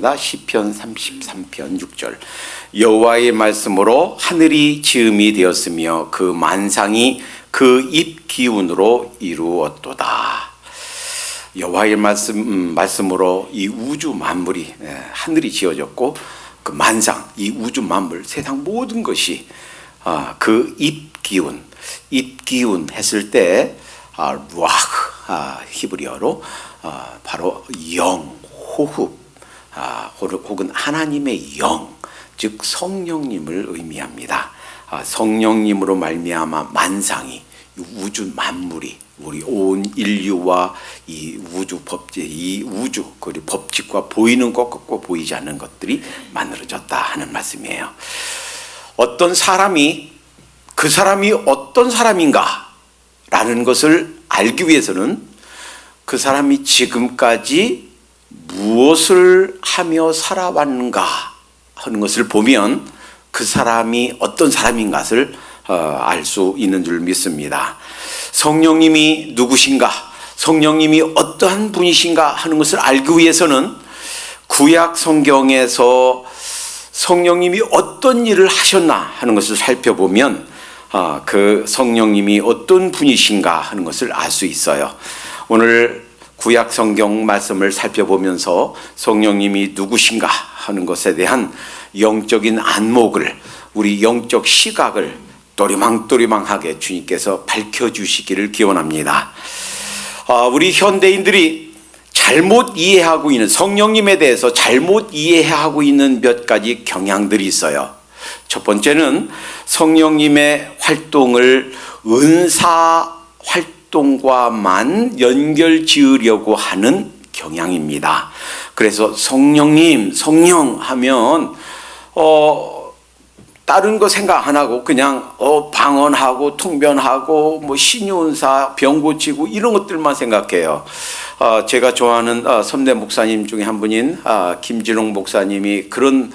합니다. 시편 33편 6절. 여호와의 말씀으로 하늘이 지음이 되었으며 그 만상이 그 입 기운으로 이루었도다. 여호와의 말씀으로 이 우주 만물이, 하늘이 지어졌고 그 만상, 이 우주 만물, 세상 모든 것이 그 입 기운 했을 때 루아흐, 히브리어로 바로 영, 호흡, 혹은 하나님의 영, 즉 성령님을 의미합니다. 성령님으로 말미암아 만상이, 우주 만물이, 우리 온 인류와 이 우주 그리고 법칙과 보이는 것과 보이지 않는 것들이 만들어졌다 하는 말씀이에요. 어떤 사람이, 그 사람이 어떤 사람인가 라는 것을 알기 위해서는 그 사람이 지금까지 무엇을 하며 살아왔는가 하는 것을 보면 그 사람이 어떤 사람인가를 알 수 있는 줄 믿습니다. 성령님이 누구신가, 성령님이 어떠한 분이신가 하는 것을 알기 위해서는 구약 성경에서 성령님이 어떤 일을 하셨나 하는 것을 살펴보면 그 성령님이 어떤 분이신가 하는 것을 알 수 있어요. 오늘 구약 성경 말씀을 살펴보면서 성령님이 누구신가 하는 것에 대한 영적인 안목을, 우리 영적 시각을 또리망또리망하게 주님께서 밝혀주시기를 기원합니다. 우리 현대인들이 잘못 이해하고 있는, 성령님에 대해서 잘못 이해하고 있는 몇 가지 경향들이 있어요. 첫 번째는 성령님의 활동을 은사 활동과만 연결 지으려고 하는 경향입니다. 그래서 성령님, 성령 하면 다른 거 생각 안 하고 그냥 방언하고 통변하고 뭐 신유은사, 병 고치고 이런 것들만 생각해요. 제가 좋아하는 선대 목사님 중에 한 분인 김진홍 목사님이 그런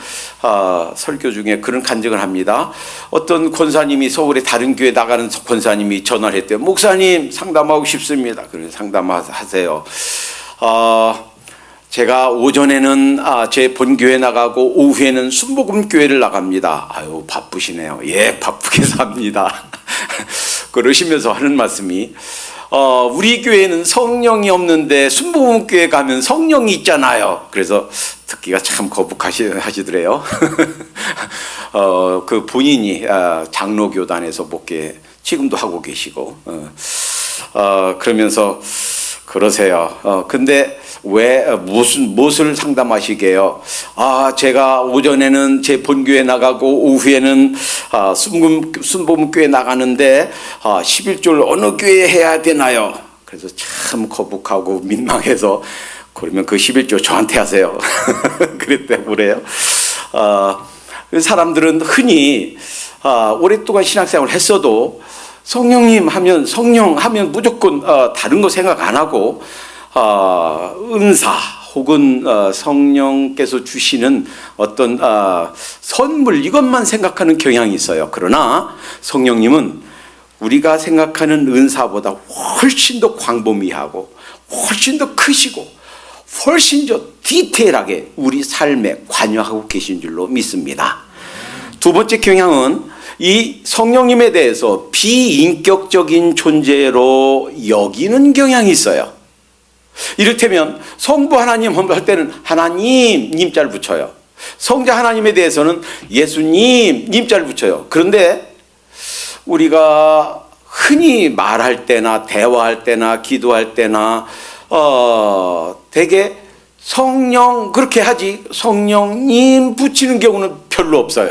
설교 중에 그런 간증을 합니다. 어떤 권사님이, 서울에 다른 교회 나가는 권사님이 전화를 했대요. 목사님 상담하고 싶습니다. 그래서 상담하세요. 제가 오전에는 제 본교회 나가고 오후에는 순복음교회를 나갑니다. 아유 바쁘시네요. 예, 바쁘게 삽니다. 그러시면서 하는 말씀이 우리 교회는 성령이 없는데 순복음교회 가면 성령이 있잖아요. 그래서 듣기가 참 거북하시더래요. 그 본인이 장로교단에서 목회 지금도 하고 계시고 그러면서 그러세요. 근데 왜 무엇을 상담하시게요? 제가 오전에는 제 본교회 나가고 오후에는 순복음교회 나가는데 11조를 어느 교회에 해야 되나요? 그래서 참 거북하고 민망해서, 그러면 그 11조 저한테 하세요. 그랬대 그래요. 사람들은 흔히 오랫동안 신학생활을 했어도 성령님 하면, 성령 하면 무조건 다른 거 생각 안 하고 은사 혹은 성령께서 주시는 어떤 선물, 이것만 생각하는 경향이 있어요. 그러나 성령님은 우리가 생각하는 은사보다 훨씬 더 광범위하고 훨씬 더 크시고 훨씬 더 디테일하게 우리 삶에 관여하고 계신 줄로 믿습니다. 두 번째 경향은 이 성령님에 대해서 비인격적인 존재로 여기는 경향이 있어요. 이를테면 성부 하나님 할 때는 하나님 님자를 붙여요. 성자 하나님에 대해서는 예수님 님자를 붙여요. 그런데 우리가 흔히 말할 때나 대화할 때나 기도할 때나 되게 성령 그렇게 하지 성령님 붙이는 경우는 별로 없어요.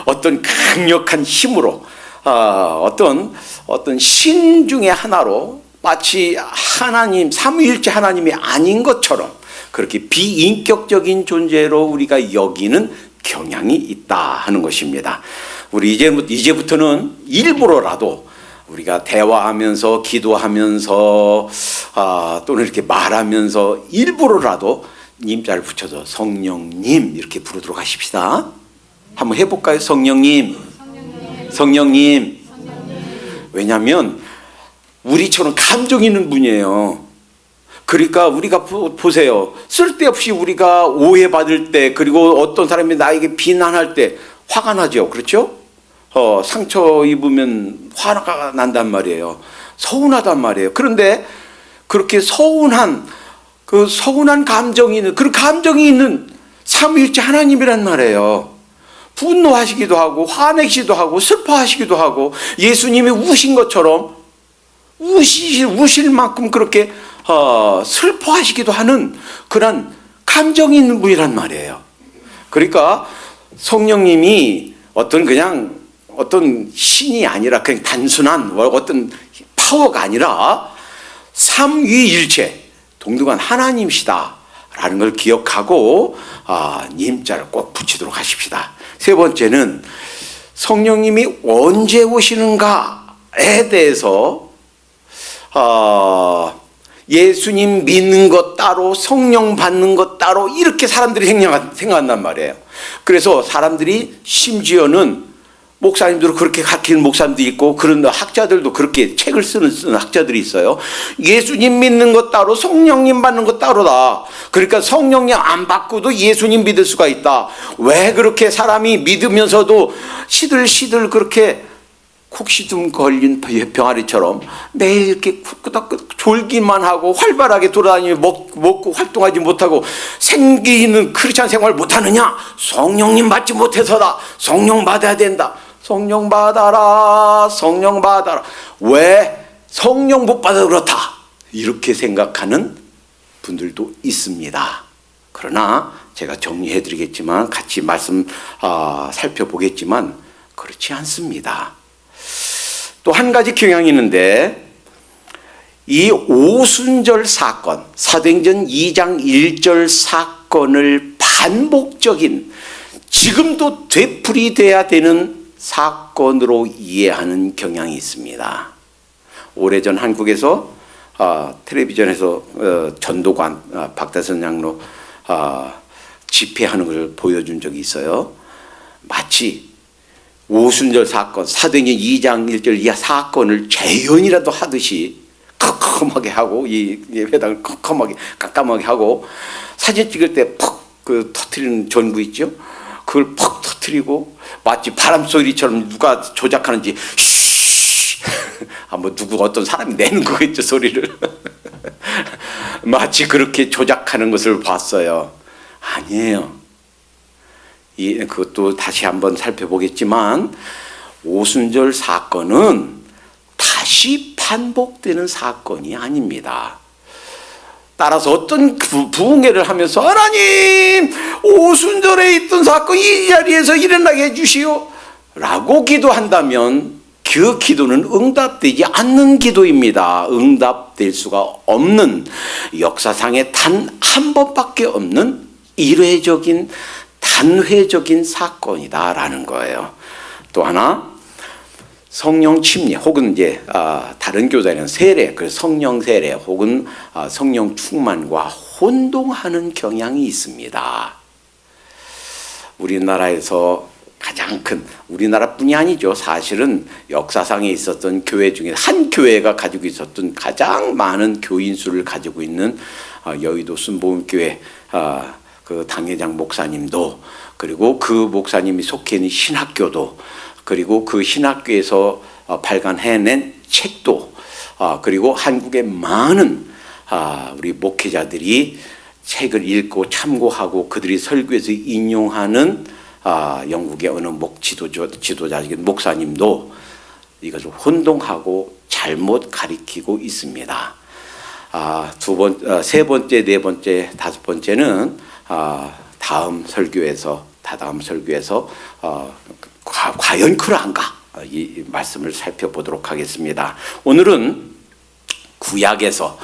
어떤 강력한 힘으로 어떤 신 중에 하나로 마치 하나님, 삼위일체 하나님이 아닌 것처럼 그렇게 비인격적인 존재로 우리가 여기는 경향이 있다 하는 것입니다. 우리 이제부터는 일부러라도 우리가 대화하면서 기도하면서 또는 이렇게 말하면서 일부러라도 님자를 붙여서 성령님 이렇게 부르도록 하십시다. 한번 해볼까요? 성령님. 성령님. 왜냐하면 우리처럼 감정 있는 분이에요. 그러니까 우리가 보세요. 쓸데없이 우리가 오해받을 때, 그리고 어떤 사람이 나에게 비난할 때 화가 나죠. 그렇죠? 상처 입으면 화가 난단 말이에요. 서운하단 말이에요. 그런데 그렇게 서운한 감정이 있는, 그런 감정이 있는 삼위일체 하나님이란 말이에요. 분노하시기도 하고 화내시기도 하고 슬퍼하시기도 하고 예수님이 우신 것처럼 우실 만큼 그렇게 슬퍼하시기도 하는 그런 감정이 있는 분이란 말이에요. 그러니까 성령님이 어떤 신이 아니라 그냥 단순한 어떤 파워가 아니라 삼위일체 동등한 하나님이시다라는 걸 기억하고 님자를 꼭 붙이도록 하십시다. 세 번째는 성령님이 언제 오시는가에 대해서 예수님 믿는 것 따로 성령 받는 것 따로 이렇게 사람들이 생각한단 말이에요. 그래서 사람들이 심지어는 목사님들도 그렇게 가르치는 목사님도 있고 그런 학자들도 그렇게 책을 쓰는 학자들이 있어요. 예수님 믿는 것 따로 성령님 받는 것 따로다. 그러니까 성령님 안 받고도 예수님 믿을 수가 있다. 왜 그렇게 사람이 믿으면서도 시들시들 그렇게 콕시듬 걸린 병아리처럼 매일 이렇게 끄덕끄덕 졸기만 하고 활발하게 돌아다니며 먹고 활동하지 못하고 생기 있는 크리스찬 생활을 못하느냐? 성령님 받지 못해서다. 성령 받아야 된다. 성령 받아라. 성령 받아라. 왜 성령 못 받아 그렇다. 이렇게 생각하는 분들도 있습니다. 그러나 제가 정리해 드리겠지만 같이 말씀 살펴보겠지만 그렇지 않습니다. 또 한 가지 경향이 있는데 이 오순절 사건, 사도행전 2장 1절 사건을 반복적인 지금도 되풀이돼야 되는 사건으로 이해하는 경향이 있습니다. 오래전 한국에서 텔레비전에서 전도관 박대선 장로 집회하는 걸 보여준 적이 있어요. 마치 오순절 사건, 사도행전 2장 1절 이 사건을 재연이라도 하듯이 컴컴하게 하고 이 회당을 컴컴하게 깜깜하게 하고 사진 찍을 때 퍽 터트리는 전구 있죠? 그걸 퍽 터트리고 마치 바람 소리처럼 누가 조작하는지 뭐 누구 어떤 사람이 내는 거겠죠 소리를 마치 그렇게 조작하는 것을 봤어요. 아니에요. 그것도 다시 한번 살펴보겠지만 오순절 사건은 다시 반복되는 사건이 아닙니다. 따라서 어떤 부흥회를 하면서 하나님 오순절에 있던 사건 이 자리에서 일어나게 해주시오 라고 기도한다면 그 기도는 응답되지 않는 기도입니다. 응답될 수가 없는 역사상에 단 한 번밖에 없는 일회적인 단회적인 사건이다라는 거예요. 또 하나 성령 침례 혹은 이제 다른 교단에는 세례, 그래서 성령 세례 혹은 성령 충만과 혼동하는 경향이 있습니다. 우리나라에서 가장 큰 우리나라뿐이 아니죠. 사실은 역사상에 있었던 교회 중에 한 교회가 가지고 있었던 가장 많은 교인 수를 가지고 있는 여의도 순복음교회 그 당회장 목사님도 그리고 그 목사님이 속해 있는 신학교도 그리고 그 신학교에서 발간해낸 책도 그리고 한국의 많은 우리 목회자들이 책을 읽고 참고하고 그들이 설교에서 인용하는 영국의 어느 지도자적인 목사님도 이것을 혼동하고 잘못 가리키고 있습니다. 세 번째, 네 번째, 다섯 번째는 다다음 설교에서 과연 그러한가 이 말씀을 살펴보도록 하겠습니다. 오늘은 구약에서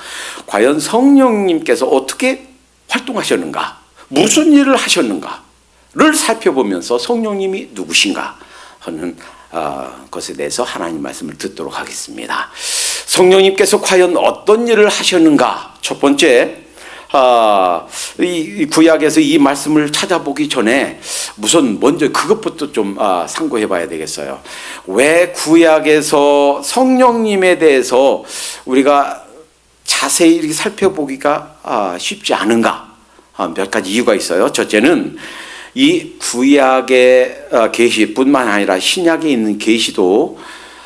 과연 성령님께서 어떻게 활동하셨는가, 무슨 일을 하셨는가를 살펴보면서 성령님이 누구신가 하는 것에 대해서 하나님 말씀을 듣도록 하겠습니다. 성령님께서 과연 어떤 일을 하셨는가? 첫 번째, 이 구약에서 이 말씀을 찾아보기 전에 먼저 그것부터 좀 상고해 봐야 되겠어요. 왜 구약에서 성령님에 대해서 우리가 자세히 이렇게 살펴보기가 쉽지 않은가? 몇 가지 이유가 있어요. 첫째는 이 구약의 계시뿐만 아니라 신약에 있는 계시도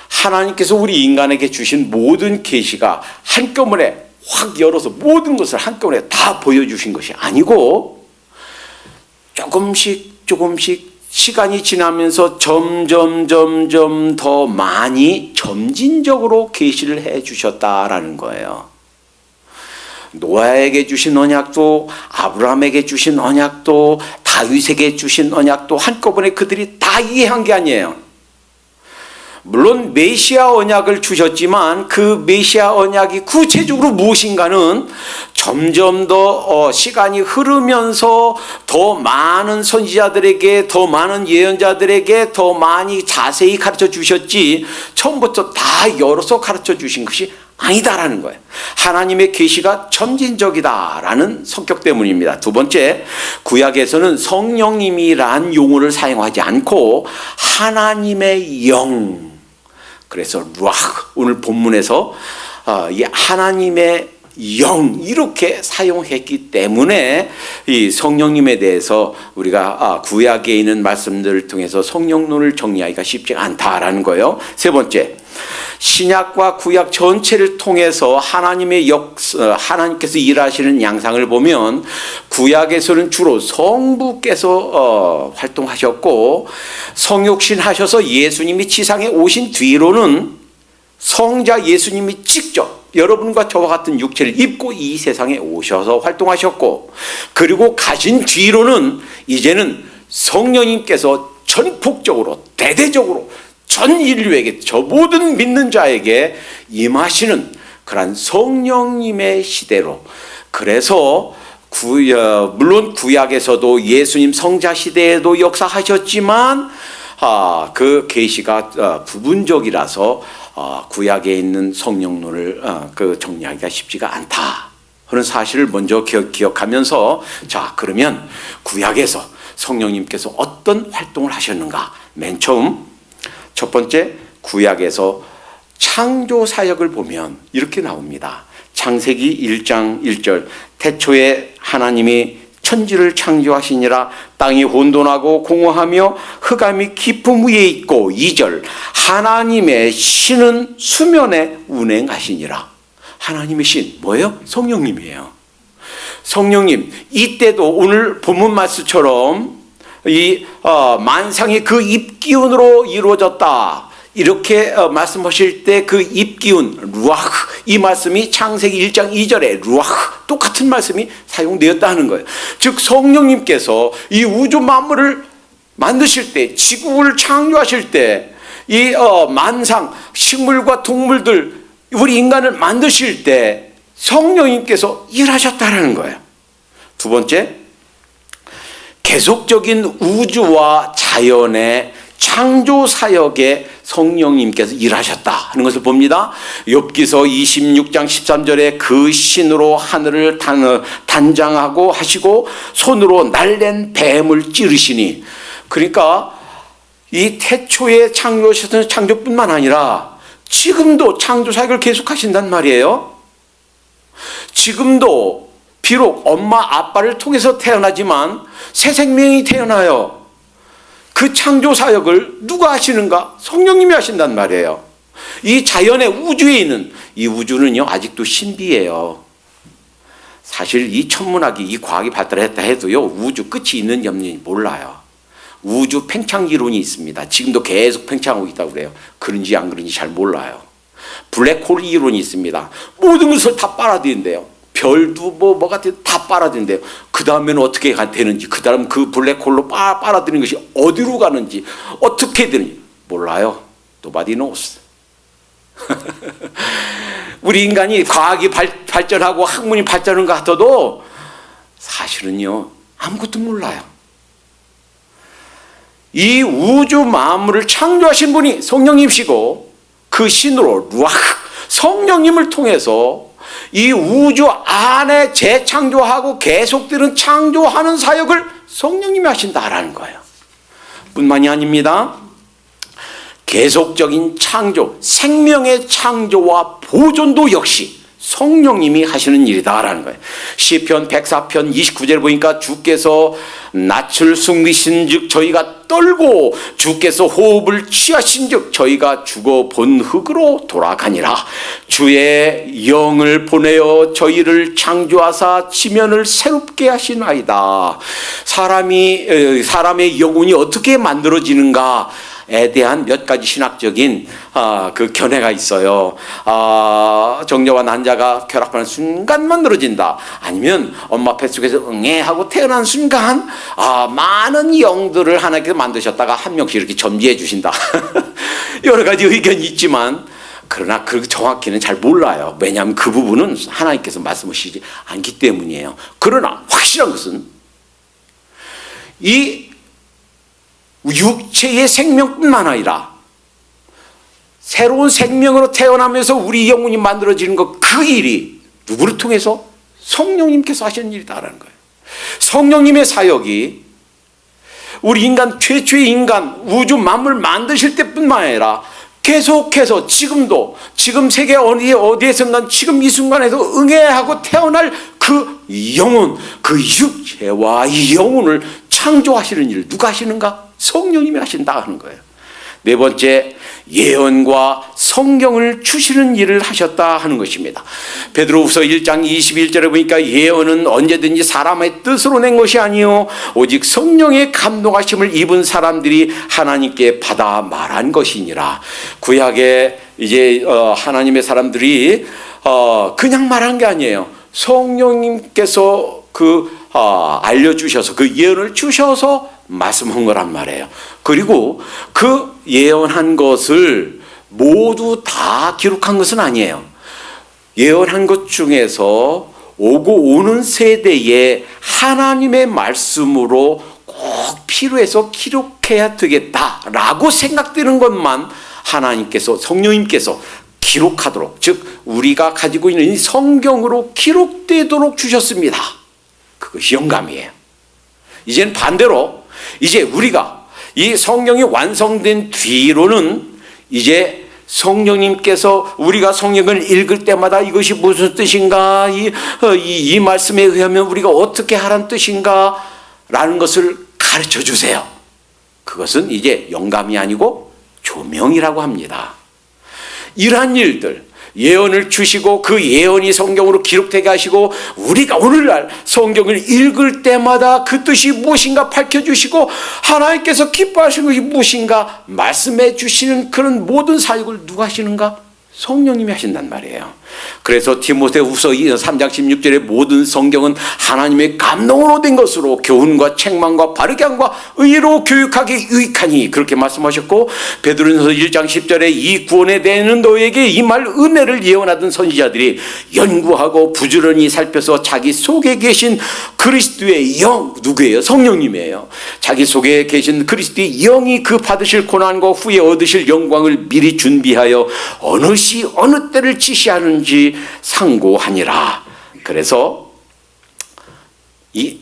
하나님께서 우리 인간에게 주신 모든 계시가 한꺼번에 확 열어서 모든 것을 한꺼번에 다 보여주신 것이 아니고 조금씩 시간이 지나면서 점점 더 많이 점진적으로 계시를 해 주셨다라는 거예요. 노아에게 주신 언약도, 아브라함에게 주신 언약도, 다윗에게 주신 언약도 한꺼번에 그들이 다 이해한 게 아니에요. 물론 메시아 언약을 주셨지만 그 메시아 언약이 구체적으로 무엇인가는 점점 더 시간이 흐르면서 더 많은 선지자들에게, 더 많은 예언자들에게 더 많이 자세히 가르쳐 주셨지 처음부터 다 열어서 가르쳐 주신 것이 아니다라는 거예요. 하나님의 계시가 점진적이다라는 성격 때문입니다. 두 번째, 구약에서는 성령님이란 용어를 사용하지 않고 하나님의 영, 그래서 루아흐, 오늘 본문에서 이 하나님의 영 이렇게 사용했기 때문에 이 성령님에 대해서 우리가 구약에 있는 말씀들을 통해서 성령론을 정리하기가 쉽지 않다라는 거예요. 세 번째, 신약과 구약 전체를 통해서 하나님께서 일하시는 양상을 보면 구약에서는 주로 성부께서 활동하셨고 성육신 하셔서 예수님이 지상에 오신 뒤로는 성자 예수님이 직접 여러분과 저와 같은 육체를 입고 이 세상에 오셔서 활동하셨고, 그리고 가신 뒤로는 이제는 성령님께서 전폭적으로 대대적으로 전 인류에게, 저 모든 믿는 자에게 임하시는 그런 성령님의 시대로, 그래서 물론 구약에서도 예수님 성자 시대에도 역사하셨지만 그 계시가 부분적이라서 구약에 있는 성령론을 정리하기가 쉽지가 않다 하는 사실을 먼저 기억하면서, 자, 그러면 구약에서 성령님께서 어떤 활동을 하셨는가? 맨 처음 첫 번째, 구약에서 창조 사역을 보면 이렇게 나옵니다. 창세기 1장 1절, 태초에 하나님이 천지를 창조하시니라. 땅이 혼돈하고 공허하며 흑암이 깊음 위에 있고, 2절, 하나님의 신은 수면에 운행하시니라. 하나님의 신 뭐예요? 성령님이에요. 성령님, 이때도 오늘 본문 말씀처럼 이 만상이 그 입기운으로 이루어졌다 이렇게 말씀하실 때 그 입기운 루아흐, 이 말씀이 창세기 1장 2절에 루아흐 똑같은 말씀이 사용되었다 하는 거예요. 즉 성령님께서 이 우주 만물을 만드실 때, 지구를 창조하실 때 이 만상 식물과 동물들, 우리 인간을 만드실 때 성령님께서 일하셨다라는 거예요. 두 번째, 계속적인 우주와 자연의 창조 사역에 성령님께서 일하셨다 하는 것을 봅니다. 욥기서 26장 13절에 그 신으로 하늘을 단장하고 하시고 손으로 날랜 뱀을 찌르시니, 그러니까 이 태초에 창조하셨던 창조뿐만 아니라 지금도 창조 사역을 계속하신단 말이에요. 지금도 비록 엄마 아빠를 통해서 태어나지만 새 생명이 태어나요. 그 창조 사역을 누가 하시는가? 성령님이 하신단 말이에요. 이 자연의 우주에 있는, 이 우주는요 아직도 신비해요. 사실 이 천문학이, 이 과학이 발달했다 해도요 우주 끝이 있는지 없는지 몰라요. 우주 팽창 이론이 있습니다. 지금도 계속 팽창하고 있다고 그래요. 그런지 안 그런지 잘 몰라요. 블랙홀 이론이 있습니다. 모든 것을 다 빨아들인대요. 별도 뭐가 다 빨아들인대요. 그 다음에는 어떻게 되는지, 그 다음 그 블랙홀로 빨아들이는 것이 어디로 가는지, 어떻게 되는지 몰라요. Nobody knows. 우리 인간이 과학이 발전하고 학문이 발전하는 것 같아도 사실은요 아무것도 몰라요. 이 우주 만물을 창조하신 분이 성령님이시고, 그 신으로 루아흐, 성령님을 통해서 이 우주 안에 재창조하고 계속되는 창조하는 사역을 성령님이 하신다라는 거예요. 뿐만이 아닙니다. 계속적인 창조, 생명의 창조와 보존도 역시 성령님이 하시는 일이다라는 거예요. 시편 104편 29절 보니까 주께서 낯을 숨기신즉 저희가 떨고 주께서 호흡을 취하신즉 저희가 죽어 본 흙으로 돌아가니라. 주의 영을 보내어 저희를 창조하사 지면을 새롭게 하시나이다. 사람의 영혼이 어떻게 만들어지는가 에 대한 몇 가지 신학적인 그 견해가 있어요. 정자와 난자가 결합하는 순간 만들어진다. 아니면 엄마 뱃속에서 응애하고 태어난 순간 많은 영들을 하나님께서 만드셨다가 한 명씩 이렇게 점지해 주신다. 여러 가지 의견이 있지만 그러나 그 정확히는 잘 몰라요. 왜냐하면 그 부분은 하나님께서 말씀하시지 않기 때문이에요. 그러나 확실한 것은 이 육체의 생명뿐만 아니라 새로운 생명으로 태어나면서 우리 영혼이 만들어지는 것, 그 일이 누구를 통해서? 성령님께서 하시는 일이다라는 거예요. 성령님의 사역이 우리 인간, 최초의 인간, 우주 만물 만드실 때뿐만 아니라 계속해서 지금도, 지금 세계 어디에선가 지금 이 순간에도 응애하고 태어날 그 영혼, 그 육체와 이 영혼을 창조하시는 일 누가 하시는가? 성령님이 하신다 하는 거예요. 네 번째, 예언과 성경을 주시는 일을 하셨다 하는 것입니다. 베드로후서 1장 21절에 보니까 예언은 언제든지 사람의 뜻으로 낸 것이 아니요 오직 성령의 감동하심을 입은 사람들이 하나님께 받아 말한 것이니라. 구약에 이제 하나님의 사람들이 그냥 말한 게 아니에요. 성령님께서 알려주셔서 그 예언을 주셔서 말씀한 거란 말이에요. 그리고 그 예언한 것을 모두 다 기록한 것은 아니에요. 예언한 것 중에서 오고 오는 세대에 하나님의 말씀으로 꼭 필요해서 기록해야 되겠다라고 생각되는 것만 하나님께서, 성령님께서 기록하도록, 즉 우리가 가지고 있는 이 성경으로 기록되도록 주셨습니다. 그것이 영감이에요. 이제는 반대로 이제 우리가 이 성경이 완성된 뒤로는 이제 성령님께서 우리가 성경을 읽을 때마다 이것이 무슨 뜻인가, 이 말씀에 의하면 우리가 어떻게 하라는 뜻인가 라는 것을 가르쳐 주세요. 그것은 이제 영감이 아니고 조명이라고 합니다. 이러한 일들, 예언을 주시고 그 예언이 성경으로 기록되게 하시고 우리가 오늘날 성경을 읽을 때마다 그 뜻이 무엇인가 밝혀주시고 하나님께서 기뻐하시는 것이 무엇인가 말씀해 주시는 그런 모든 사역을 누가 하시는가? 성령님이 하신단 말이에요. 그래서 디모데후서 3장 16절에 모든 성경은 하나님의 감동으로 된 것으로 교훈과 책망과 바르게 함과 의로 교육하기 유익하니 그렇게 말씀하셨고, 베드로전서 1장 10절에 이 구원에 대해는 너에게 이 말 은혜를 예언하던 선지자들이 연구하고 부지런히 살펴서 자기 속에 계신 그리스도의 영, 누구예요? 성령님이에요. 자기 속에 계신 그리스도의 영이 그 받으실 고난과 후에 얻으실 영광을 미리 준비하여 어느 시 어느 때를 지시하는지 상고하니라. 그래서 이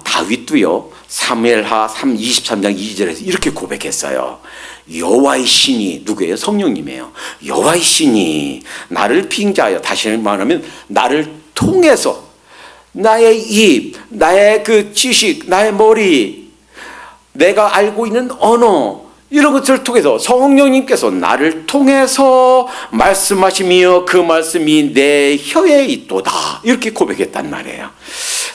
다윗도요 사무엘하 23장 2절에서 이렇게 고백했어요. 여호와의 신이, 누구예요? 성령님이에요. 여호와의 신이 나를 빙자하여, 다시 말하면 나를 통해서 나의 입, 나의 그 지식, 나의 머리, 내가 알고 있는 언어, 이런 것들을 통해서 성령님께서 나를 통해서 말씀하시며 그 말씀이 내 혀에 있도다, 이렇게 고백했단 말이에요.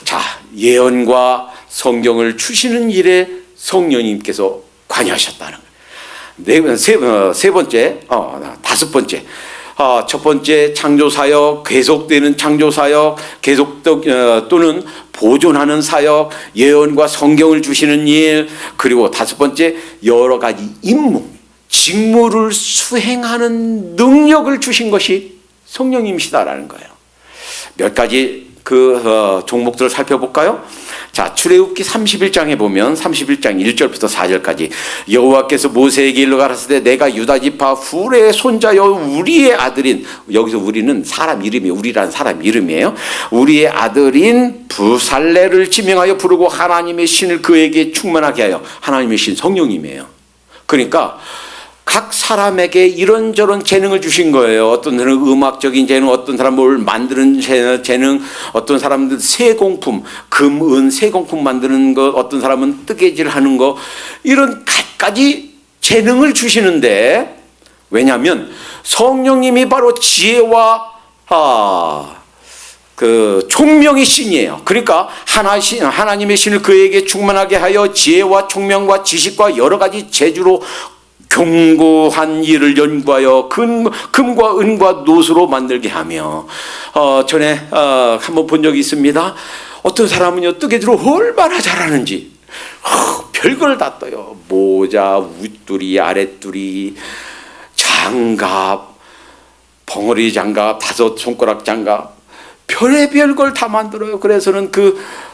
자, 예언과 성경을 주시는 일에 성령님께서 관여하셨다는 거예요. 세 번째, 다섯 번째, 첫 번째 창조사역, 계속되는 창조사역, 또는 보존하는 사역, 예언과 성경을 주시는 일, 그리고 다섯 번째 여러 가지 임무, 직무를 수행하는 능력을 주신 것이 성령님이시다라는 거예요. 몇 가지 종목들을 살펴볼까요? 자, 출애굽기 31장에 보면 31장 1절부터 4절까지 여호와께서 모세에게 일러 가라사대 내가 유다 지파 훌의 손자여 우리의 아들인, 여기서 우리는 사람 이름이, 우리라는 사람 이름이에요. 우리의 아들인 부살레를 지명하여 부르고 하나님의 신을 그에게 충만하게 하여, 하나님의 신 성령님이에요. 그러니까 각 사람에게 이런저런 재능을 주신 거예요. 어떤 사람은 음악적인 재능, 어떤 사람은 뭘 만드는 재능, 어떤 사람들은 세공품, 금, 은, 세공품 만드는 것, 어떤 사람은 뜨개질 하는 거, 이런 갖가지 재능을 주시는데, 왜냐하면 성령님이 바로 지혜와 그 총명의 신이에요. 그러니까 하나님의 신을 그에게 충만하게 하여 지혜와 총명과 지식과 여러 가지 재주로 견고한 일을 연구하여 금과 은과 노수로 만들게 하며, 전에 한번 본 적이 있습니다. 어떤 사람은요, 뜨개질을 얼마나 잘하는지 별걸 다 떠요. 모자, 윗두리, 아랫두리, 장갑, 벙어리 장갑, 5 손가락 장갑, 별의별 걸 다 만들어요. 그래서는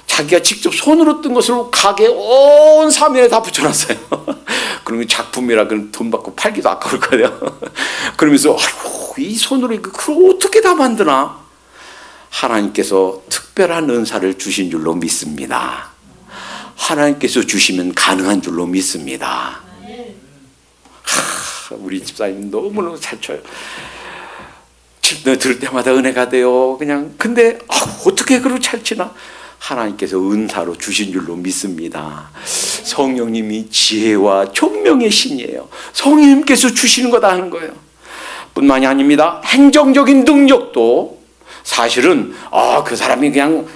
자기가 직접 손으로 뜬 것을 가게 온 사면에 다 붙여놨어요. 그러면 작품이라 돈 받고 팔기도 아까울 거예요. 그러면서 아이고, 이 손으로 그걸 어떻게 다 만드나? 하나님께서 특별한 은사를 주신 줄로 믿습니다. 하나님께서 주시면 가능한 줄로 믿습니다. 우리 집사님 너무너무 잘 쳐요. 들을 때마다 은혜가 돼요. 근데 어떻게 그렇게 잘 치나? 하나님께서 은사로 주신 줄로 믿습니다. 성령님이 지혜와 총명의 신이에요. 성령님께서 주시는 거다 하는 거예요. 뿐만이 아닙니다. 행정적인 능력도 사실은 그 사람이 그냥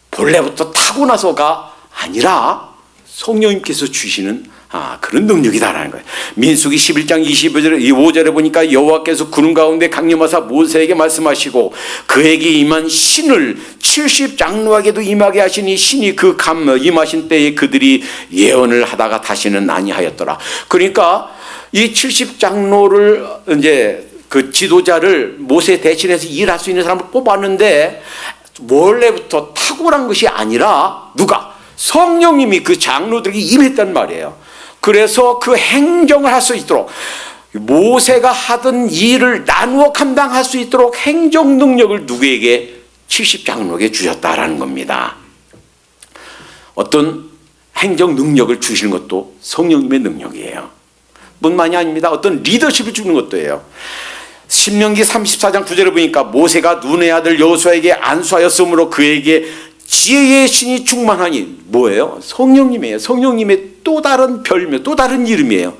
본래부터 타고나서가 아니라 성령님께서 주시는 그런 능력이다라는 거예요. 민수기 11장 25절에 보니까 여호와께서 구름 가운데 강림하사 모세에게 말씀하시고 그에게 임한 신을 70장로에게도 임하게 하시니 신이 임하신 때에 그들이 예언을 하다가 다시는 아니하였더라. 그러니까 이 70장로를 이제 그 지도자를 모세 대신해서 일할 수 있는 사람을 뽑았는데 원래부터 탁월한 것이 아니라 누가? 성령님이 그 장로들에게 임했단 말이에요. 그래서 그 행정을 할 수 있도록 모세가 하던 일을 나누어 감당할 수 있도록 행정 능력을 누구에게? 70장로에게 주셨다라는 겁니다. 어떤 행정 능력을 주시는 것도 성령님의 능력이에요. 뿐만이 아닙니다. 어떤 리더십을 주는 것도 예요. 신명기 34장 9절에 보니까 모세가 눈의 아들 여호수아에게 안수하였으므로 그에게 지혜의 신이 충만하니 뭐예요? 성령님이에요. 성령님의 또 다른 별명, 또 다른 이름이에요.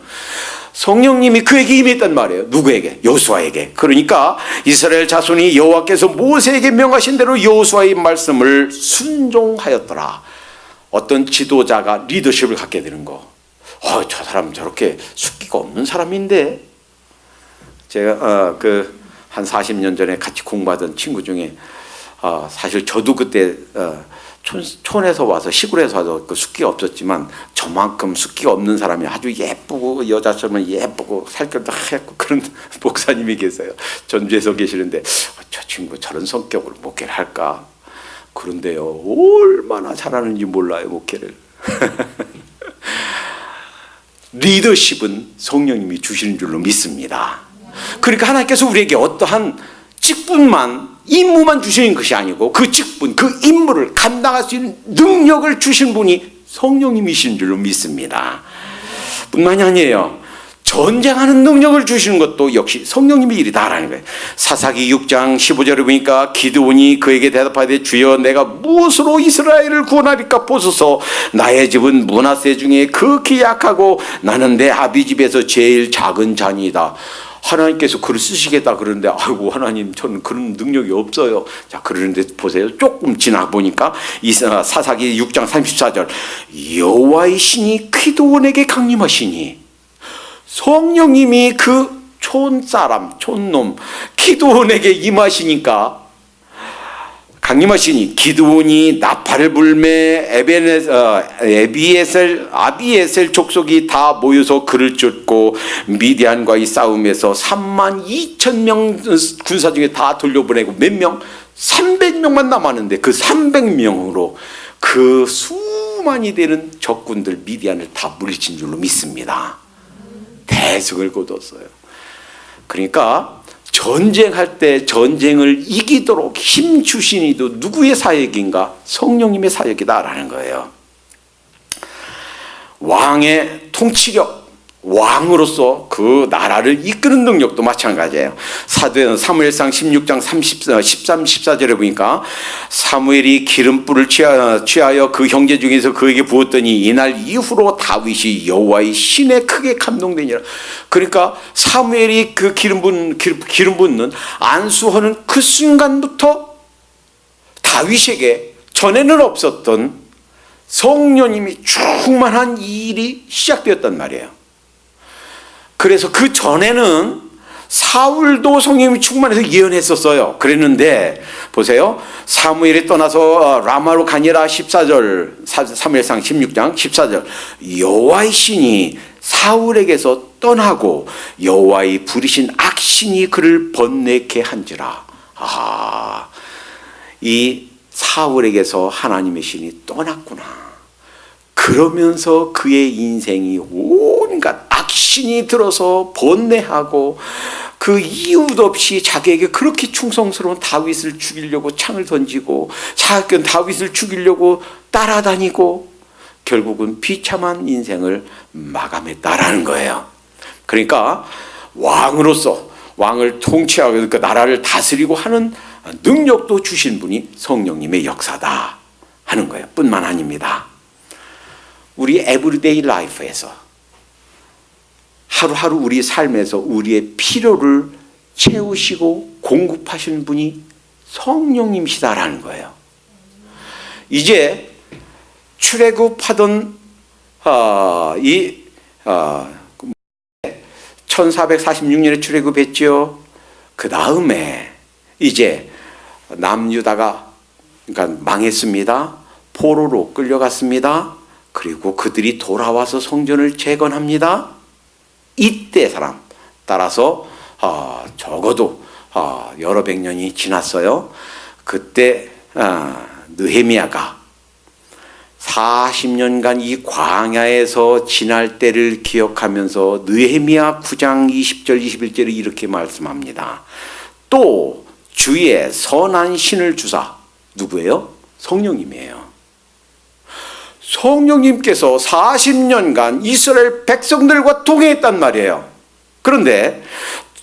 성령님이 그에게 임했단 말이에요. 누구에게? 여호수아에게. 그러니까 이스라엘 자손이 여호와께서 모세에게 명하신 대로 여호수아의 말씀을 순종하였더라. 어떤 지도자가 리더십을 갖게 되는 거. 저 사람 저렇게 숙기가 없는 사람인데. 제가 한 40년 전에 같이 공부하던 친구 중에 사실 저도 그때 촌에서 와서 시골에서 와서 그 숙기가 없었지만 저만큼 숙기가 없는 사람이 아주 예쁘고 여자처럼 예쁘고 살결도 하얗고 그런 목사님이 계세요. 전주에서 계시는데 저 친구 저런 성격으로 목회를 할까? 그런데요 얼마나 잘하는지 몰라요 목회를. 리더십은 성령님이 주시는 줄로 믿습니다. 그러니까 하나님께서 우리에게 어떠한 직분만 임무만 주시는 것이 아니고 그 직분, 그 임무를 감당할 수 있는 능력을 주신 분이 성령님이신 줄로 믿습니다. 뿐만이 아니에요. 전쟁하는 능력을 주시는 것도 역시 성령님의 일이다라는 거예요. 사사기 6장 15절에 보니까 기드온이 그에게 대답하되 주여 내가 무엇으로 이스라엘을 구원하리까 보소서. 나의 집은 므낫세 중에 극히 약하고 나는 내 아비 집에서 제일 작은 자니이다. 하나님께서 글을 쓰시겠다 그러는데 아이고 하나님 저는 그런 능력이 없어요. 자 그러는데 보세요. 조금 지나 보니까 사사기 6장 34절 여호와의 신이 기드온에게 강림하시니 성령님이 그 촌사람 촌놈 기드온에게 임하시니까 강림하시니 기드온이 나팔을 불매 아비에셀 족속이 다 모여서 그를 쫓고 미디안과의 싸움에서 32,000명 군사 중에 다 돌려보내고 몇 명? 300명만 남았는데 그 300명으로 그 수많이 되는 적군들 미디안을 다 물리친 줄로 믿습니다. 대승을 거뒀어요. 그러니까 전쟁할 때 전쟁을 이기도록 힘 주신 이도 누구의 사역인가? 성령님의 사역이다라는 거예요. 왕의 통치력, 왕으로서 그 나라를 이끄는 능력도 마찬가지예요. 사무엘상 16장 13, 14절에 보니까 사무엘이 기름불을 취하여 그 형제 중에서 그에게 부었더니 이날 이후로 다윗이 여호와의 신에 크게 감동되니라. 그러니까 사무엘이 그 기름 붓는 안수하는 그 순간부터 다윗에게 전에는 없었던 성령님이 충만한 일이 시작되었단 말이에요. 그래서 그 전에는 사울도 성령님이 충만해서 예언했었어요. 그랬는데 보세요. 사무엘이 떠나서 라마로 가니라 14절, 사무엘상 16장 14절, 여호와의 신이 사울에게서 떠나고 여호와의 부리신 악신이 그를 번뇌케 한지라. 이 사울에게서 하나님의 신이 떠났구나. 그러면서 그의 인생이 온갖 악신이 들어서 번뇌하고 그 이유도 없이 자기에게 그렇게 충성스러운 다윗을 죽이려고 창을 던지고 사악한 다윗을 죽이려고 따라다니고 결국은 비참한 인생을 마감했다라는 거예요. 그러니까 왕으로서 왕을 통치하고 그 나라를 다스리고 하는 능력도 주신 분이 성령님의 역사다 하는 거예요. 뿐만 아닙니다. 우리 에브리데이 라이프에서 하루하루 우리 삶에서 우리의 필요를 채우시고 공급하시는 분이 성령님이시다라는 거예요. 이제 출애굽하던 1446년에 출애굽했죠. 그 다음에 이제 남유다가 그러니까 망했습니다. 포로로 끌려갔습니다. 그리고 그들이 돌아와서 성전을 재건합니다. 이때 사람 따라서 적어도 여러 백 년이 지났어요. 그때 느헤미야가 40년간 이 광야에서 지날 때를 기억하면서 느헤미야 9장 20절 21절에 이렇게 말씀합니다. 또 주의 선한 신을 주사. 누구예요? 성령님이에요. 성령님께서 40년간 이스라엘 백성들과 동행했단 말이에요. 그런데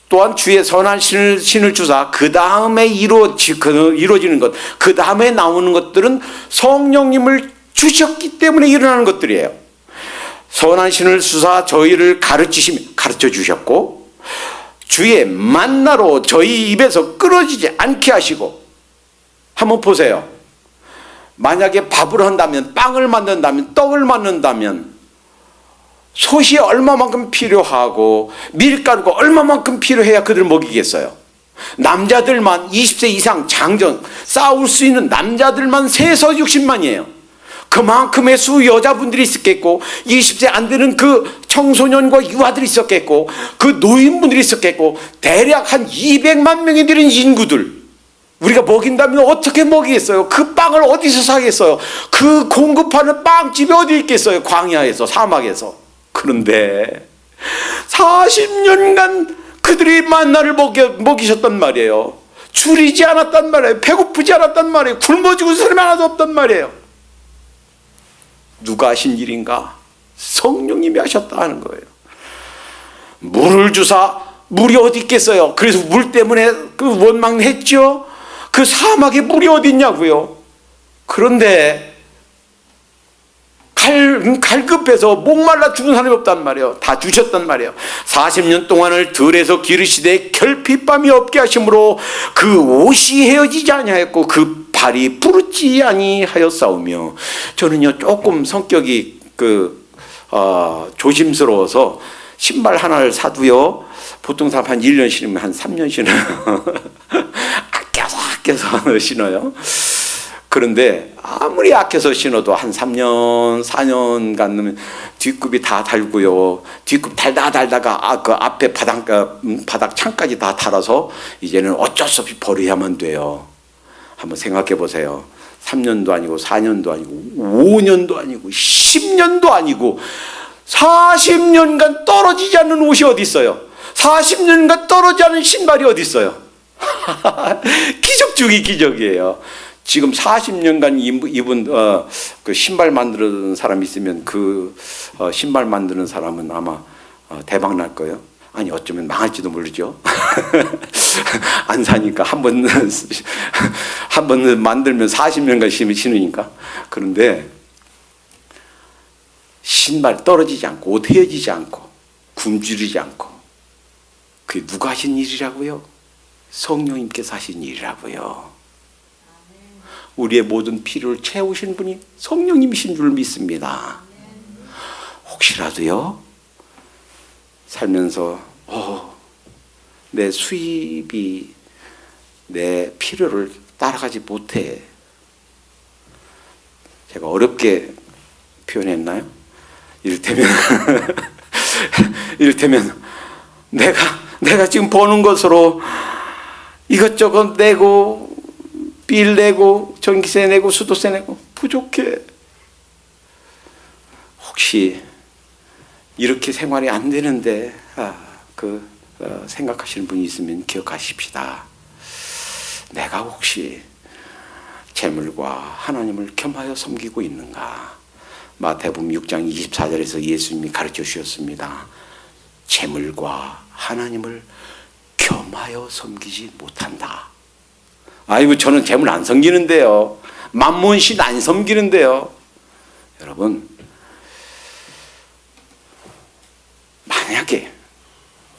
또한 주의 선한 신을 주사 그 다음에 이루어지는 것, 그 다음에 나오는 것들은 성령님을 주셨기 때문에 일어나는 것들이에요. 선한 신을 주사 저희를 가르쳐 주셨고 주의 만나로 저희 입에서 끊어지지 않게 하시고. 한번 보세요. 만약에 밥을 한다면, 빵을 만든다면, 떡을 만든다면 솥이 얼마만큼 필요하고 밀가루가 얼마만큼 필요해야 그들을 먹이겠어요? 남자들만 20세 이상 장정 싸울 수 있는 남자들만 세서 60만이에요. 그만큼의 수 여자분들이 있었겠고 20세 안 되는 그 청소년과 유아들이 있었겠고 그 노인분들이 있었겠고 대략 한 200만 명이 되는 인구들 우리가 먹인다면 어떻게 먹이겠어요? 그 빵을 어디서 사겠어요? 그 공급하는 빵집이 어디 있겠어요? 광야에서, 사막에서. 그런데 40년간 그들이 만나를 먹이셨단 말이에요. 줄이지 않았단 말이에요. 배고프지 않았단 말이에요. 굶어 죽은 사람이 하나도 없단 말이에요. 누가 하신 일인가? 성령님이 하셨다 하는 거예요. 물을 주사 물이 어디 있겠어요? 그래서 물 때문에 그 원망했죠. 그 사막에 물이 어디 있냐고요. 그런데 갈급해서 목말라 죽은 사람이 없단 말이에요. 다 주셨단 말이에요. 40년 동안을 들에서 기르시되 결핍밤이 없게 하심으로 그 옷이 헤어지지 아니하였고 그 발이 부르지 아니하였사오며. 저는요 조금 성격이 조심스러워서 신발 하나를 사도요 보통 사람 한 1년 신으면 한 3년 신어요. 아껴서 신어요. 그런데 아무리 아껴서 신어도 한 3년, 4년 갔으면 뒷굽이 다 달고요. 뒷굽 달다가 그 앞에 바닥 창까지 다 달아서 이제는 어쩔 수 없이 버려야만 돼요. 한번 생각해 보세요. 3년도 아니고 4년도 아니고 5년도 아니고 10년도 아니고 40년간 떨어지지 않는 옷이 어디 있어요? 40년간 떨어지지 않은 신발이 어디 있어요? 기적 중의 기적이에요. 지금 40년간 입은 그 신발 만드는 사람이 있으면 그 신발 만드는 사람은 아마 대박 날 거예요. 아니 어쩌면 망할지도 모르죠. 안 사니까 한 번 만들면 40년간 신으니까. 그런데 신발 떨어지지 않고 옷 헤어지지 않고 굶주리지 않고 그게 누가 하신 일이라고요? 성령님께서 하신 일이라고요. 우리의 모든 필요를 채우신 분이 성령님이신 줄 믿습니다. 혹시라도요 살면서 내 수입이 내 필요를 따라가지 못해. 제가 어렵게 표현했나요? 이를테면 내가 지금 버는 것으로 이것저것 내고 빌 내고 전기세 내고 수도세 내고 부족해. 혹시 이렇게 생활이 안 되는데 생각하시는 분이 있으면 기억하십시다. 내가 혹시 재물과 하나님을 겸하여 섬기고 있는가? 마태복음 6장 24절에서 예수님이 가르쳐 주셨습니다. 재물과 하나님을 겸하여 섬기지 못한다. 아이고 저는 재물 안 섬기는데요. 만몬신 안 섬기는데요. 여러분 만약에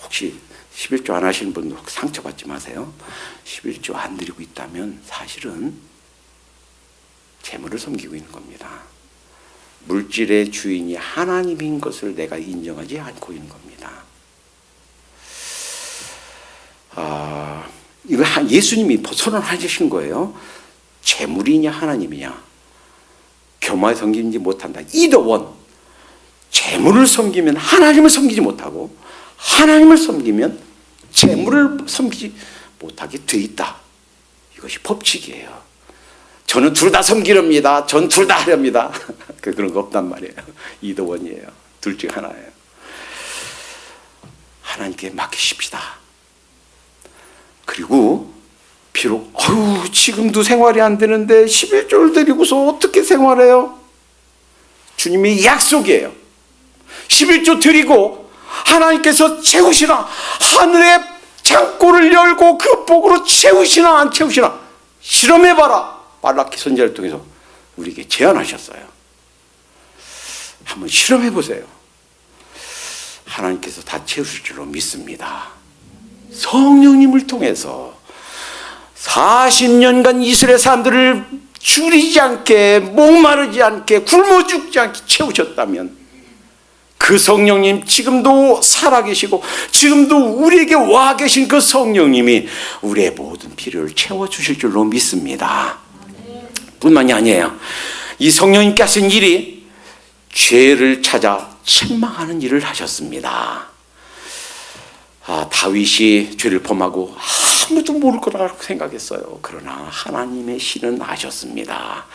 혹시 11조 안 하시는 분도 상처받지 마세요. 11조 안 드리고 있다면 사실은 재물을 섬기고 있는 겁니다. 물질의 주인이 하나님인 것을 내가 인정하지 않고 있는 겁니다. 이거 예수님이 선언하신 거예요. 재물이냐 하나님이냐 겸하여 섬기지 못한다. either one. 재물을 섬기면 하나님을 섬기지 못하고 하나님을 섬기면 재물을 섬기지 못하게 돼 있다. 이것이 법칙이에요. 저는 둘 다 섬기렵니다. 전 둘 다 하렵니다. 그런 거 없단 말이에요. either one이에요. 둘 중 하나예요. 하나님께 맡기십시다. 그리고 비록 지금도 생활이 안 되는데 11조를 드리고서 어떻게 생활해요? 주님의 약속이에요. 11조 드리고 하나님께서 채우시나, 하늘의 창고를 열고 그 복으로 채우시나 안 채우시나 실험해봐라. 말라기 선지자를 통해서 우리에게 제안하셨어요. 한번 실험해보세요. 하나님께서 다 채우실 줄로 믿습니다. 성령님을 통해서 40년간 이스라엘 사람들을 줄이지 않게, 목마르지 않게, 굶어 죽지 않게 채우셨다면 그 성령님 지금도 살아계시고 지금도 우리에게 와 계신 그 성령님이 우리의 모든 필요를 채워주실 줄로 믿습니다. 뿐만이 아니에요. 이 성령님께 하신 일이 죄를 찾아 책망하는 일을 하셨습니다. 다윗이 죄를 범하고 아무도 모를 거라고 생각했어요. 그러나 하나님의 신은 아셨습니다.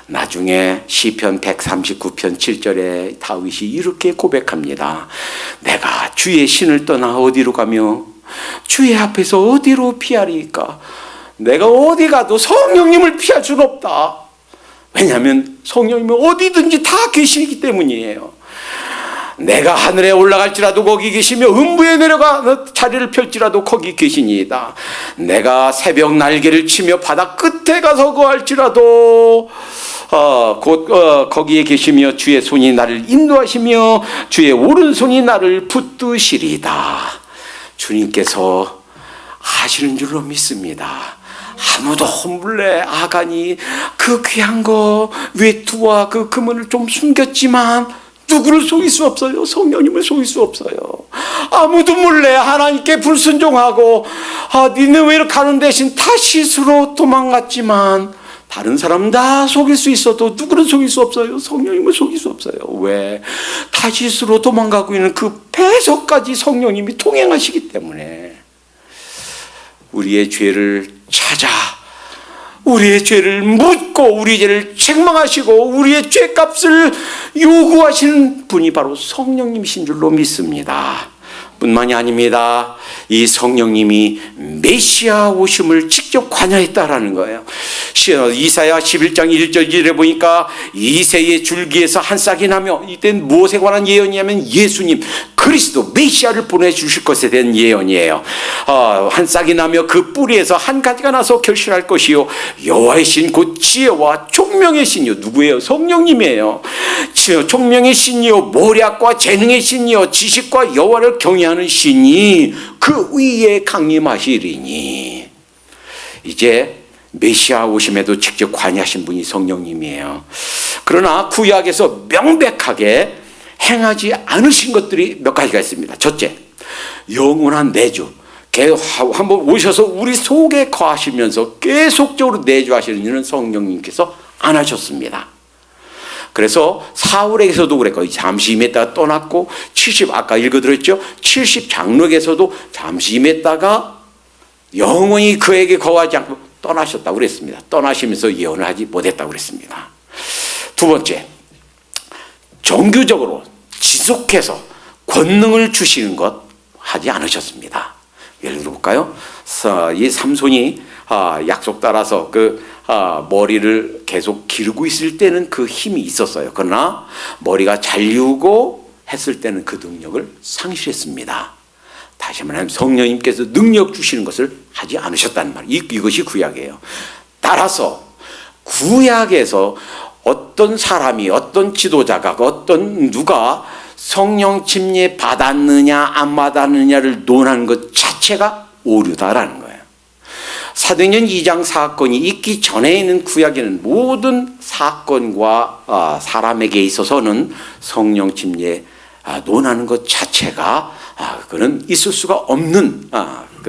나중에 시편 139편 7절에 다윗이 이렇게 고백합니다. 내가 주의 신을 떠나 어디로 가며 주의 앞에서 어디로 피하리까? 내가 어디 가도 성령님을 피할 수는 없다. 왜냐하면 성령님은 어디든지 다 계시기 때문이에요. 내가 하늘에 올라갈지라도 거기 계시며 음부에 내려가 자리를 펼지라도 거기 계시니이다. 내가 새벽 날개를 치며 바다 끝에 가서 거할지라도 거기에 계시며 주의 손이 나를 인도하시며 주의 오른손이 나를 붙드시리다. 주님께서 아시는 줄로 믿습니다. 아무도 몰래 아간이 그 귀한 거 외투와 그 금은을 좀 숨겼지만 누구를 속일 수 없어요. 성령님을 속일 수 없어요. 아무도 몰래 하나님께 불순종하고 니느웨로 가는 대신 타시스로 도망갔지만 다른 사람 다 속일 수 있어도 누구를 속일 수 없어요. 성령님을 속일 수 없어요. 왜? 타시스로 도망가고 있는 그 배석까지 성령님이 통행하시기 때문에 우리의 죄를 찾아 우리의 죄를 묻고 우리의 죄를 책망하시고 우리의 죄값을 요구하시는 분이 바로 성령님이신 줄로 믿습니다. 뿐만이 아닙니다. 이 성령님이 메시아 오심을 직접 관여했다라는 거예요. 이사야 11장 1절 1절에 보니까 이새의 줄기에서 한 싹이 나며, 이때는 무엇에 관한 예언이냐면 예수님 그리스도 메시아를 보내주실 것에 대한 예언이에요. 한 싹이 나며 그 뿌리에서 한 가지가 나서 결실할 것이요 여호와의 신 곧 지혜와 총명의 신이요. 누구예요? 성령님이에요. 총명의 신이요 모략과 재능의 신이요 지식과 여호와를 경외하는 신이 그 위에 강림하시리니. 이제 메시아 오심에도 직접 관여하신 분이 성령님이에요. 그러나 구약에서 명백하게 행하지 않으신 것들이 몇 가지가 있습니다. 첫째, 영원한 내주. 한번 오셔서 우리 속에 거하시면서 계속적으로 내주하시는 일은 성령님께서 안 하셨습니다. 그래서 사울에게서도 그랬고 잠시 임했다가 떠났고, 아까 읽어드렸죠? 70 장로에게서도 잠시 임했다가 영원히 그에게 거하지 않고 떠나셨다고 그랬습니다. 떠나시면서 예언을 하지 못했다고 그랬습니다. 두 번째, 정규적으로 지속해서 권능을 주시는 것 하지 않으셨습니다. 예를 들어볼까요? 이 삼손이 약속 따라서 머리를 계속 기르고 있을 때는 그 힘이 있었어요. 그러나 머리가 잘리우고 했을 때는 그 능력을 상실했습니다. 다시 말하면 성령님께서 능력 주시는 것을 하지 않으셨다는 말. 이것이 구약이에요. 따라서 구약에서 어떤 사람이, 어떤 지도자가, 누가 성령 침례 받았느냐 안 받았느냐를 논하는 것 자체가 오류다라는 거예요. 사도행전 2장 사건이 있기 전에 있는 구약에는 모든 사건과 사람에게 있어서는 성령 침례 논하는 것 자체가 그는 있을 수가 없는,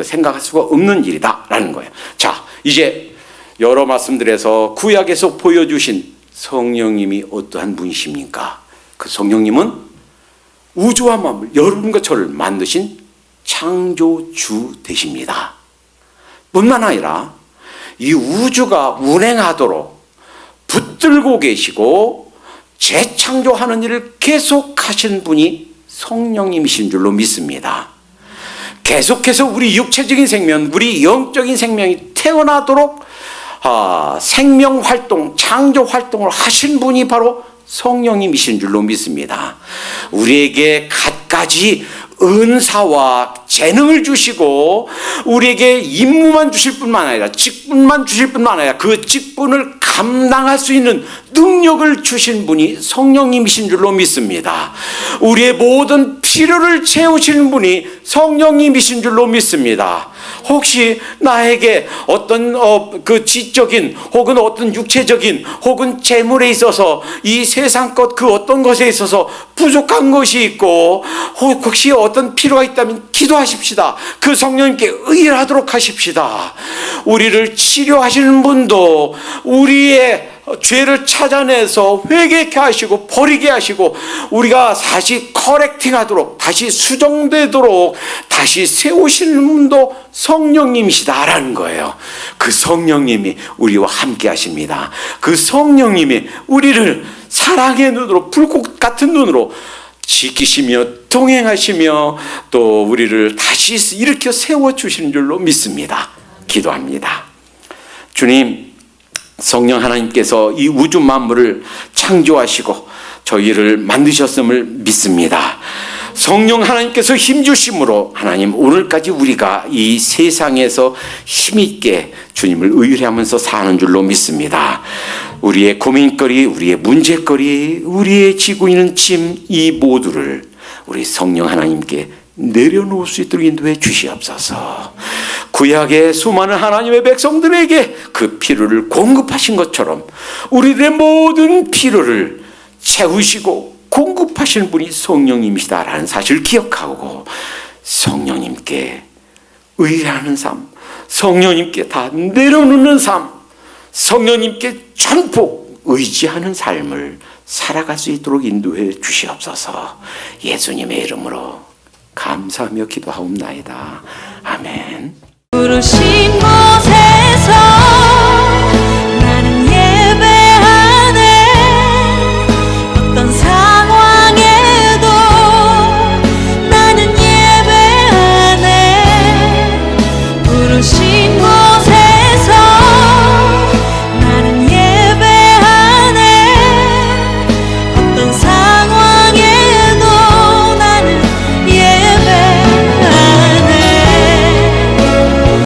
생각할 수가 없는 일이다라는 거예요. 자, 이제 여러 말씀들에서 구약에서 보여주신 성령님이 어떠한 분이십니까? 그 성령님은 우주와 만물, 여러분과 저를 만드신 창조주 되십니다. 뿐만 아니라 이 우주가 운행하도록 붙들고 계시고 재창조하는 일을 계속하신 분이 성령님이신 줄로 믿습니다. 계속해서 우리 육체적인 생명, 우리 영적인 생명이 태어나도록 생명 활동, 창조 활동을 하신 분이 바로 성령님이신 줄로 믿습니다. 우리에게 갖가지 은사와 재능을 주시고 우리에게 임무만 주실 뿐만 아니라 직분만 주실 뿐만 아니라 그 직분을 감당할 수 있는 능력을 주신 분이 성령님이신 줄로 믿습니다. 우리의 모든 필요를 채우시는 분이 성령님이신 줄로 믿습니다. 혹시 나에게 어떤 그 지적인 혹은 어떤 육체적인 혹은 재물에 있어서 이 세상 것 그 어떤 것에 있어서 부족한 것이 있고 혹시 어떤 필요가 있다면 기도하십시다. 그 성령님께 의뢰하도록 하십시다. 우리를 치료하시는 분도 우리의 죄를 찾아내서 회개케 하시고 버리게 하시고 우리가 다시 커렉팅하도록 다시 수정되도록 다시 세우시는 분도 성령님이시다라는 거예요. 그 성령님이 우리와 함께 하십니다. 그 성령님이 우리를 사랑의 눈으로 불꽃 같은 눈으로 지키시며 동행하시며 또 우리를 다시 일으켜 세워주시는 줄로 믿습니다. 기도합니다. 주님, 성령 하나님께서 이 우주 만물을 창조하시고 저희를 만드셨음을 믿습니다. 성령 하나님께서 힘주심으로 하나님 오늘까지 우리가 이 세상에서 힘있게 주님을 의뢰하면서 사는 줄로 믿습니다. 우리의 고민거리, 우리의 문제거리, 우리의 지고 있는 짐 이 모두를 우리 성령 하나님께 내려놓을 수 있도록 인도해 주시옵소서. 구약의 수많은 하나님의 백성들에게 그 필요를 공급하신 것처럼 우리들의 모든 필요를 채우시고 공급하시는 분이 성령님이시다라는 사실을 기억하고 성령님께 의뢰하는 삶, 성령님께 다 내려놓는 삶, 성령님께 전폭 의지하는 삶을 살아갈 수 있도록 인도해 주시옵소서. 예수님의 이름으로 감사하며 기도하옵나이다. 아멘. 부르신 곳에서